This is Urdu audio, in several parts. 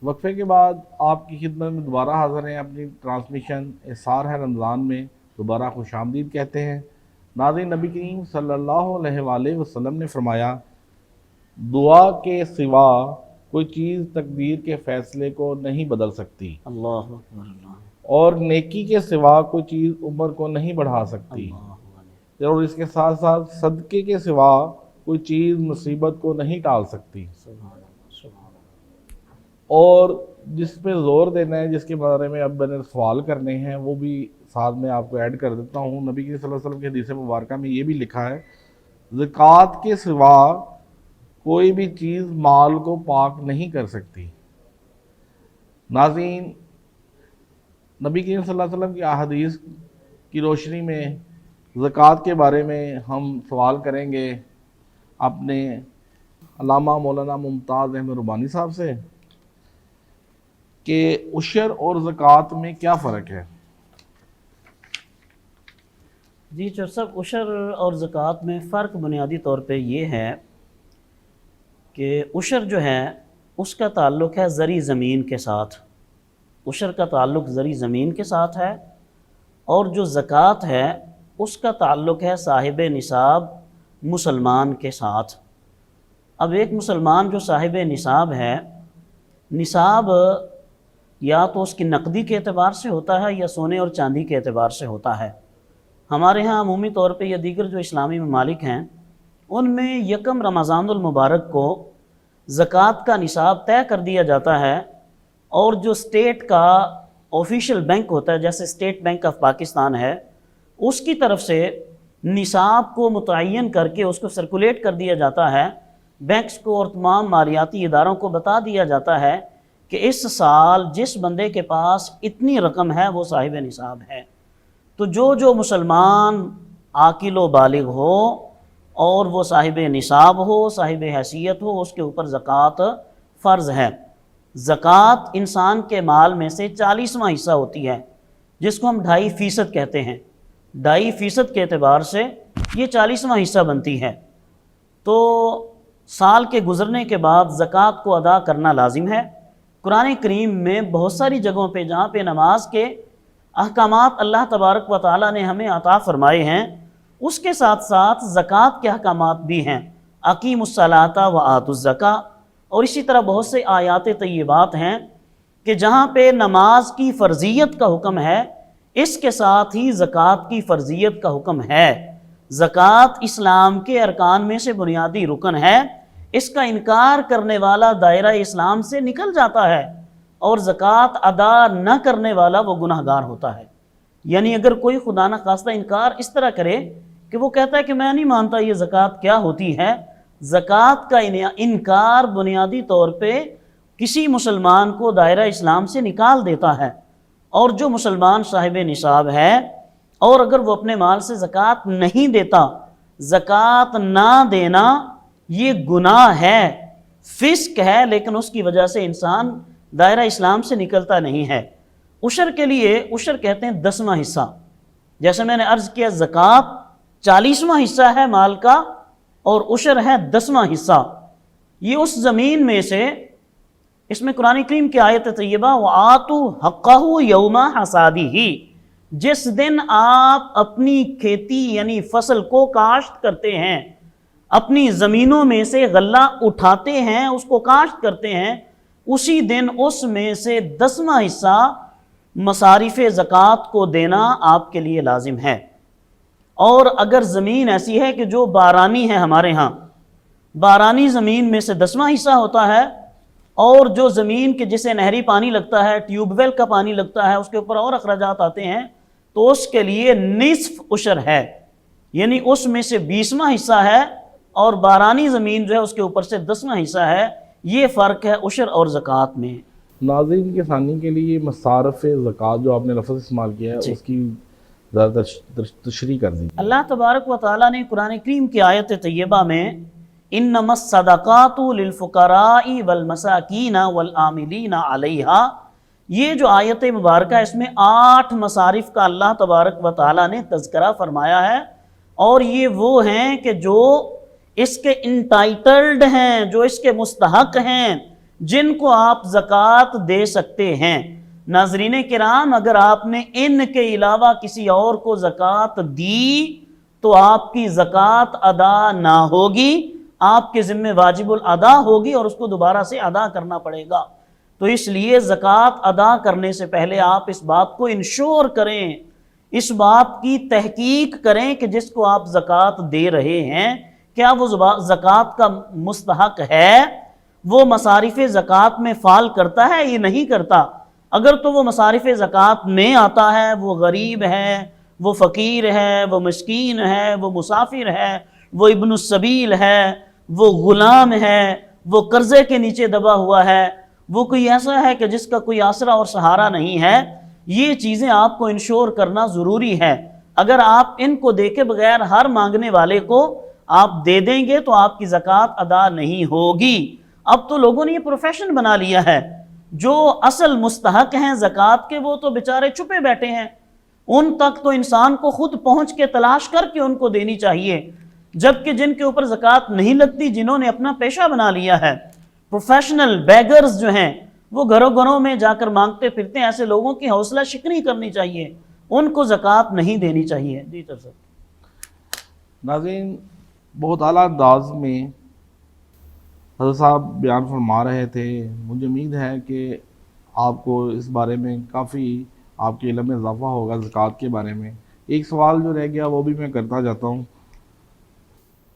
وقفے کے بعد آپ کی خدمت میں دوبارہ حاضر ہیں اپنی ٹرانسمیشن احسار ہے رمضان میں دوبارہ خوش آمدید کہتے ہیں۔ ناظرین، نبی کریم صلی اللہ علیہ وآلہ وسلم نے فرمایا، دعا کے سوا کوئی چیز تقدیر کے فیصلے کو نہیں بدل سکتی، اللہ اکبر اللہ اور نیکی کے سوا کوئی چیز عمر کو نہیں بڑھا سکتی، اور اس کے ساتھ ساتھ صدقے کے سوا کوئی چیز مصیبت کو نہیں ٹال سکتی۔ اور جس پہ زور دینا ہے، جس کے بارے میں اب میں نے سوال کرنے ہیں، وہ بھی ساتھ میں آپ کو ایڈ کر دیتا ہوں۔ نبی صلی اللہ علیہ وسلم کی حدیث مبارکہ میں یہ بھی لکھا ہے، زکوٰۃ کے سوا کوئی بھی چیز مال کو پاک نہیں کر سکتی۔ ناظرین، نبی کریم صلی اللہ علیہ وسلم کی احادیث کی روشنی میں زکوٰۃ کے بارے میں ہم سوال کریں گے اپنے علامہ مولانا ممتاز احمد ربانی صاحب سے کہ عشر اور زکوٰۃ میں کیا فرق ہے؟ جی چور صاحب، عشر اور زکوٰۃ میں فرق بنیادی طور پہ یہ ہے کہ عشر جو ہے اس کا تعلق ہے زرعی زمین کے ساتھ، عشر کا تعلق زرعی زمین کے ساتھ ہے، اور جو زکوٰۃ ہے اس کا تعلق ہے صاحب نصاب مسلمان کے ساتھ۔ اب ایک مسلمان جو صاحب نصاب ہے، نصاب یا تو اس کی نقدی کے اعتبار سے ہوتا ہے یا سونے اور چاندی کے اعتبار سے ہوتا ہے۔ ہمارے ہاں عمومی طور پہ یا دیگر جو اسلامی ممالک ہیں ان میں یکم رمضان المبارک کو زکوٰۃ کا نصاب طے کر دیا جاتا ہے، اور جو اسٹیٹ کا آفیشیل بینک ہوتا ہے جیسے اسٹیٹ بینک آف پاکستان ہے، اس کی طرف سے نصاب کو متعین کر کے اس کو سرکولیٹ کر دیا جاتا ہے، بینکس کو اور تمام مالیاتی اداروں کو بتا دیا جاتا ہے کہ اس سال جس بندے کے پاس اتنی رقم ہے وہ صاحب نصاب ہے۔ تو جو مسلمان عاقل و بالغ ہو اور وہ صاحب نصاب ہو، صاحب حیثیت ہو، اس کے اوپر زکوٰۃ فرض ہے۔ زکوٰۃ انسان کے مال میں سے 40واں حصہ ہوتی ہے، جس کو ہم 2.5% کہتے ہیں۔ 2.5% کے اعتبار سے یہ 40واں حصہ بنتی ہے۔ تو سال کے گزرنے کے بعد زکوٰۃ کو ادا کرنا لازم ہے۔ قرآن کریم میں بہت ساری جگہوں پہ جہاں پہ نماز کے احکامات اللہ تبارک و تعالیٰ نے ہمیں عطا فرمائے ہیں، اس کے ساتھ ساتھ زکوٰۃ کے احکامات بھی ہیں، اقیموا الصلاۃ وآتوا الزکاۃ، اور اسی طرح بہت سے آیات طیبات ہیں کہ جہاں پہ نماز کی فرضیت کا حکم ہے، اس کے ساتھ ہی زکوٰۃ کی فرضیت کا حکم ہے۔ زکوٰۃ اسلام کے ارکان میں سے بنیادی رکن ہے، اس کا انکار کرنے والا دائرہ اسلام سے نکل جاتا ہے، اور زکوٰۃ ادا نہ کرنے والا وہ گناہ گار ہوتا ہے۔ یعنی اگر کوئی خدا نخواستہ انکار اس طرح کرے کہ وہ کہتا ہے کہ میں نہیں مانتا یہ زکوٰۃ کیا ہوتی ہے، زکوٰۃ کا انکار بنیادی طور پہ کسی مسلمان کو دائرہ اسلام سے نکال دیتا ہے۔ اور جو مسلمان صاحب نصاب ہے اور اگر وہ اپنے مال سے زکوٰۃ نہیں دیتا، زکوٰۃ نہ دینا یہ گناہ ہے، فسق ہے، لیکن اس کی وجہ سے انسان دائرہ اسلام سے نکلتا نہیں ہے۔ عشر کے لیے عشر کہتے ہیں 10واں حصہ، جیسے میں نے عرض کیا زکوٰۃ 40واں حصہ ہے مال کا اور عشر ہے 10واں حصہ۔ یہ اس زمین میں سے، اس میں قرآن کریم کی آیت طیبہ وَآتُوا حَقَّهُ يَوْمَ حَصَادِهِ، جس دن آپ اپنی کھیتی یعنی فصل کو کاشت کرتے ہیں، اپنی زمینوں میں سے غلہ اٹھاتے ہیں، اس کو کاشت کرتے ہیں، اسی دن اس میں سے 10واں حصہ مصارف زکوٰۃ کو دینا آپ کے لیے لازم ہے۔ اور اگر زمین ایسی ہے کہ جو بارانی ہے، ہمارے ہاں بارانی زمین میں سے 10واں حصہ ہوتا ہے، اور جو زمین کے جسے نہری پانی لگتا ہے، ٹیوب ویل کا پانی لگتا ہے، اس کے اوپر اور اخراجات آتے ہیں، تو اس کے لیے نصف عشر ہے، یعنی اس میں سے 20واں حصہ ہے، اور بارانی زمین جو ہے اس کے اوپر سے 10واں حصہ ہے۔ یہ فرق ہے عشر اور زکوٰۃ میں۔ ناظرین کے ثانی کے لیے مصارف زکوٰۃ جو آپ نے لفظ استعمال کیا ہے اس کی زیادہ تشریح کر دی۔ اللہ تبارک و تعالیٰ نے قرآن کریم کی آیت طیبہ میں انما الصدقات للفقراء والمساکین والعاملین علیہا، یہ جو آیت مبارکہ ہے اس میں 8 مصارف کا اللہ تبارک و تعالیٰ نے تذکرہ فرمایا ہے، اور یہ وہ ہیں کہ جو اس کے انٹائٹلڈ ہیں، جو اس کے مستحق ہیں، جن کو آپ زکوٰۃ دے سکتے ہیں۔ ناظرین کرام، اگر آپ نے ان کے علاوہ کسی اور کو زکوٰۃ دی تو آپ کی زکوٰۃ ادا نہ ہوگی، آپ کے ذمہ واجب الادا ہوگی اور اس کو دوبارہ سے ادا کرنا پڑے گا۔ تو اس لیے زکوٰۃ ادا کرنے سے پہلے آپ اس بات کو انشور کریں، اس بات کی تحقیق کریں کہ جس کو آپ زکوٰۃ دے رہے ہیں کیا وہ زکوٰۃ کا مستحق ہے، وہ مصارف زکوٰۃ میں فال کرتا ہے یہ نہیں کرتا۔ اگر تو وہ مصارف زکوٰۃ میں آتا ہے، وہ غریب ہے، وہ فقیر ہے، وہ مسکین ہے، وہ مسافر ہے، وہ ابن السبیل ہے، وہ غلام ہے، وہ قرضے کے نیچے دبا ہوا ہے، وہ کوئی ایسا ہے کہ جس کا کوئی آسرا اور سہارا نہیں ہے، یہ چیزیں آپ کو انشور کرنا ضروری ہے۔ اگر آپ ان کو دے کے بغیر ہر مانگنے والے کو آپ دے دیں گے تو آپ کی زکوٰۃ ادا نہیں ہوگی۔ اب تو لوگوں نے یہ پروفیشن بنا لیا ہے، جو اصل مستحق ہیں زکوٰۃ کے وہ تو بیچارے چھپے بیٹھے ہیں، ان تک تو انسان کو خود پہنچ کے تلاش کر کے ان کو دینی چاہیے، جبکہ جن کے اوپر زکوٰۃ نہیں لگتی، جنہوں نے اپنا پیشہ بنا لیا ہے، پروفیشنل بیگرز جو ہیں وہ گھروں گھروں میں جا کر مانگتے پھرتے ہیں، ایسے لوگوں کی حوصلہ شکنی کرنی چاہیے، ان کو زکوٰۃ نہیں دینی چاہیے۔ جی سر۔ ناظرین، بہت اعلیٰ انداز میں حضرت صاحب بیان فرما رہے تھے۔ مجھے امید ہے کہ آپ کو اس بارے میں کافی آپ کے علم میں اضافہ ہوگا زکوٰۃ کے بارے میں۔ ایک سوال جو رہ گیا وہ بھی میں کرتا جاتا ہوں،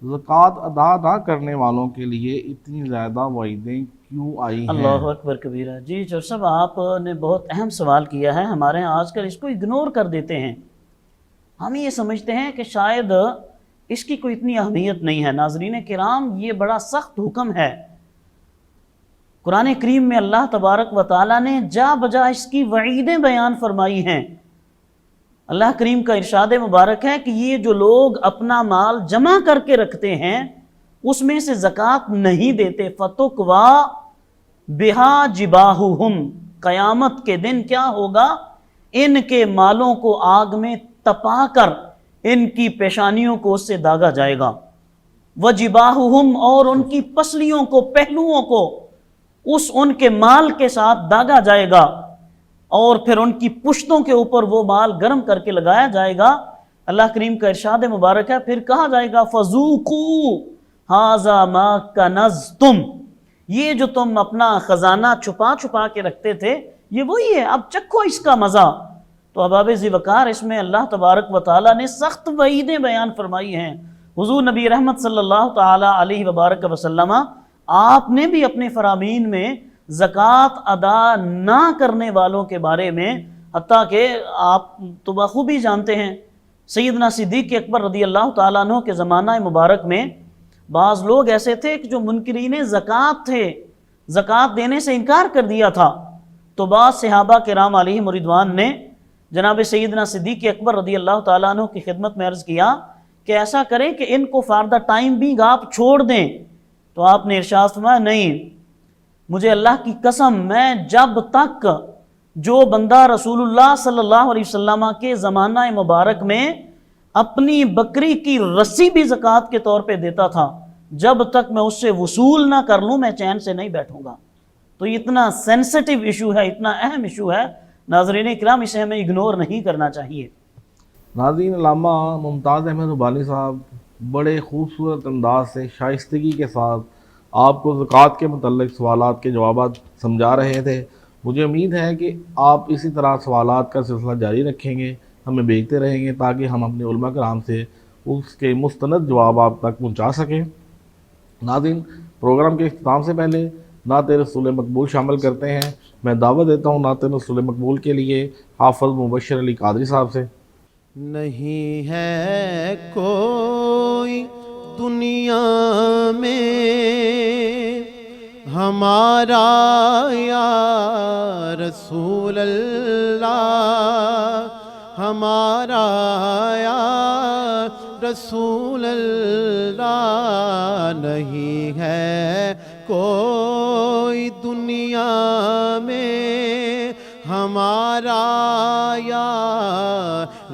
زکوٰۃ ادا نہ کرنے والوں کے لیے اتنی زیادہ وعیدیں کیوں آئی ہیں؟ اللہ اکبر کبیرہ۔ جی چور صاحب، آپ نے بہت اہم سوال کیا ہے۔ ہمارے ہاں آج کل اس کو اگنور کر دیتے ہیں، ہم یہ سمجھتے ہیں کہ شاید اس کی کوئی اتنی اہمیت نہیں ہے۔ ناظرین کرام، یہ بڑا سخت حکم ہے۔ قرآن کریم میں اللہ تبارک و تعالیٰ نے جا بجا اس کی وعیدیں بیان فرمائی ہیں۔ اللہ کریم کا ارشاد مبارک ہے کہ یہ جو لوگ اپنا مال جمع کر کے رکھتے ہیں اس میں سے زکوٰۃ نہیں دیتے، فَتُقْوَى بِهَا جِبَاهُهُمْ، قیامت کے دن کیا ہوگا؟ ان کے مالوں کو آگ میں تپا کر ان کی پیشانیوں کو اس سے داغا جائے گا، وَجِبَاهُهُمْ، اور ان کی پسلیوں کو، پہلوؤں کو ان کے مال کے ساتھ داغا جائے گا، اور پھر ان کی پشتوں کے اوپر وہ مال گرم کر کے لگایا جائے گا۔ اللہ کریم کا ارشاد مبارک ہے، پھر کہا جائے گا فَذُوقُوا هَذَا مَا كَنَزْتُمْ، یہ جو تم اپنا خزانہ چھپا چھپا کے رکھتے تھے یہ وہی ہے، اب چکھو اس کا مزہ۔ تو احباب ذی وقار، اس میں اللہ تبارک و تعالیٰ نے سخت وعیدیں بیان فرمائی ہیں۔ حضور نبی رحمت صلی اللہ تعالی علیہ وبارک وسلم، آپ نے بھی اپنے فرامین میں زکوٰۃ ادا نہ کرنے والوں کے بارے میں، حتیٰ کہ آپ تو بخوبی جانتے ہیں سیدنا صدیق اکبر رضی اللہ تعالیٰ عنہ کے زمانہ مبارک میں بعض لوگ ایسے تھے کہ جو منکرین زکوٰۃ تھے، زکوٰۃ دینے سے انکار کر دیا تھا۔ تو بعض صحابہ کرام علیہم رضوان نے جناب سیدنا صدیق اکبر رضی اللہ تعالیٰ عنہ کی خدمت میں عرض کیا کہ ایسا کریں کہ ان کو فار دا ٹائم بینگ آپ چھوڑ دیں۔ تو آپ نے ارشاد فرمایا، نہیں، مجھے اللہ کی قسم، میں جب تک جو بندہ رسول اللہ صلی اللہ علیہ وسلم کے زمانہ مبارک میں اپنی بکری کی رسی بھی زکوٰۃ کے طور پہ دیتا تھا، جب تک میں اس سے وصول نہ کر لوں میں چین سے نہیں بیٹھوں گا۔ تو اتنا سینسٹیو ایشو ہے، اتنا اہم ایشو ہے، ناظرین اکرام، اسے ہمیں اگنور نہیں کرنا چاہیے۔ ناظرین، علامہ ممتاز احمد ربانی صاحب بڑے خوبصورت انداز سے، شائستگی کے ساتھ آپ کو زکوٰۃ کے متعلق سوالات کے جوابات سمجھا رہے تھے۔ مجھے امید ہے کہ آپ اسی طرح سوالات کا سلسلہ جاری رکھیں گے، ہمیں بھیجتے رہیں گے تاکہ ہم اپنے علماء کرام سے اس کے مستند جواب آپ تک پہنچا سکیں۔ ناظرین، پروگرام کے اختتام سے پہلے نعت رسول مقبول شامل کرتے ہیں۔ میں دعوت دیتا ہوں نعت رسول مقبول کے لیے حافظ مبشر علی قادری صاحب سے۔ نہیں ہے کوئی دنیا میں ہمارا یا رسول اللہ، ہمارا یا رسول اللہ، نہیں ہے کوئی دنیا میں ہمارا یا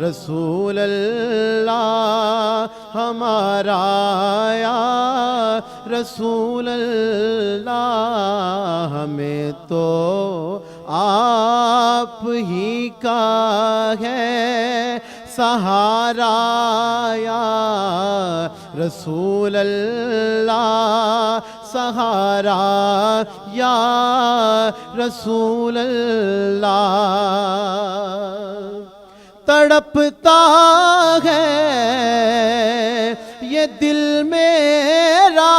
رسول اللہ، ہمارا یا رسول اللہ ہمیں تو آپ ہی کا ہے سہارا یا رسول اللہ سہارا یا رسول اللہ تڑپتا ہے یہ دل میرا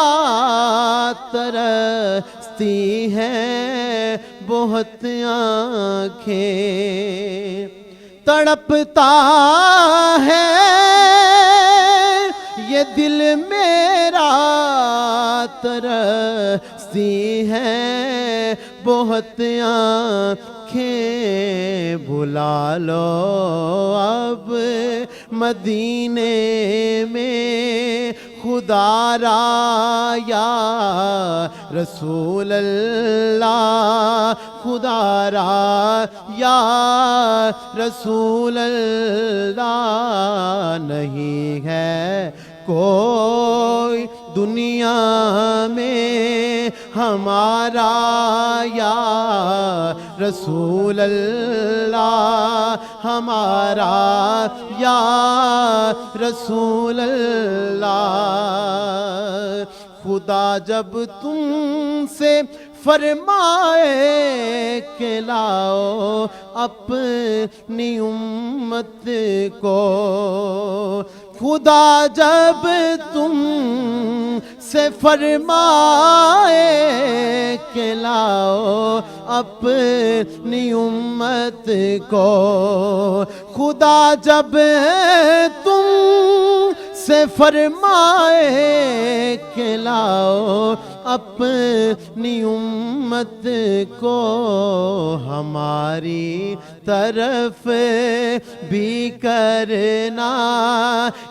ترستی ہے بہت آنکھیں تڑپتا ہے یہ دل میرا ترستی ہے بہت آنکھیں بھلا لو اب مدینے میں خدا را یا رسول اللہ خدا را یا رسول اللہ نہیں ہے کوئی دنیا میں ہمارا یا رسول اللہ ہمارا یا رسول اللہ خدا جب تم سے فرمائے کہ لاؤ اپنی امت کو خدا جب تم سے فرمائے کہ لاؤ اپنی امت کو خدا جب تم سے فرمائے کہ لاؤ اپنی امت کو ہماری طرف بھی کرنا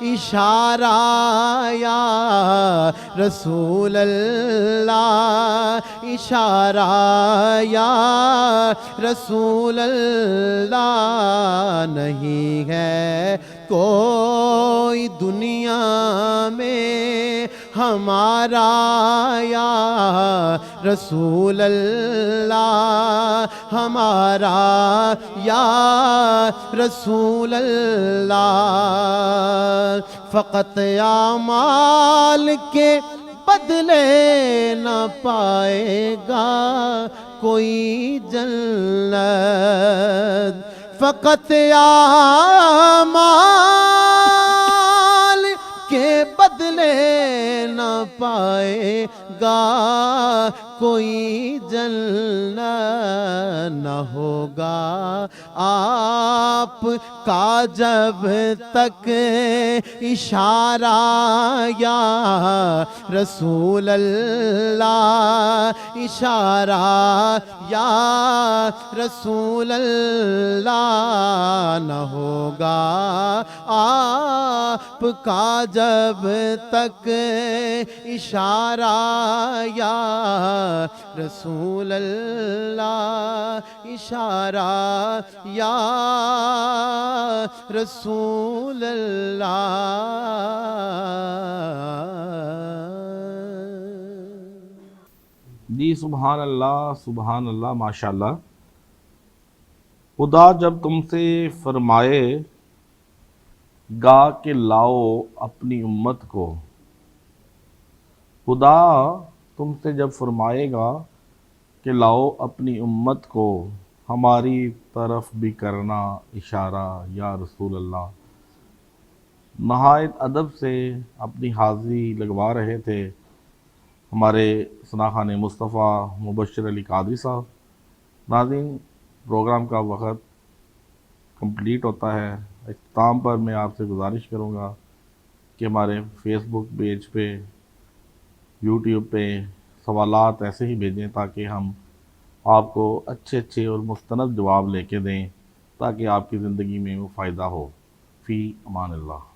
اشارہ یا رسول اللہ اشارہ یا رسول اللہ نہیں ہے کوئی دنیا میں ہمارا یا رسول اللہ ہمارا یا رسول اللہ فقط اعمال کے بدلے نہ پائے گا کوئی جنت فقط اعمال کے بدلے نہ پائے گا کوئی جنت نہ ہوگا آپ کا جب تک اشارہ یا رسول اللہ اشارہ یا رسول اللہ نہ ہوگا آپ کا جب تک اشارہ یا رسول اللہ اشارہ یا رسول اللہ جی سبحان اللہ ماشاءاللہ خدا جب تم سے فرمائے گا کہ لاؤ اپنی امت کو خدا تم سے جب فرمائے گا کہ لاؤ اپنی امت کو ہماری طرف بھی کرنا اشارہ یا رسول اللہ نہایت ادب سے اپنی حاضری لگوا رہے تھے ہمارے ثنا خان مصطفیٰ مبشر علی قادری صاحب ناظرین پروگرام کا وقت کمپلیٹ ہوتا ہے اختتام پر میں آپ سے گزارش کروں گا کہ ہمارے فیس بک پیج پہ یوٹیوب پہ سوالات ایسے ہی بھیجیں تاکہ ہم آپ کو اچھے اور مستند جواب لے کے دیں تاکہ آپ کی زندگی میں وہ فائدہ ہو فی امان اللہ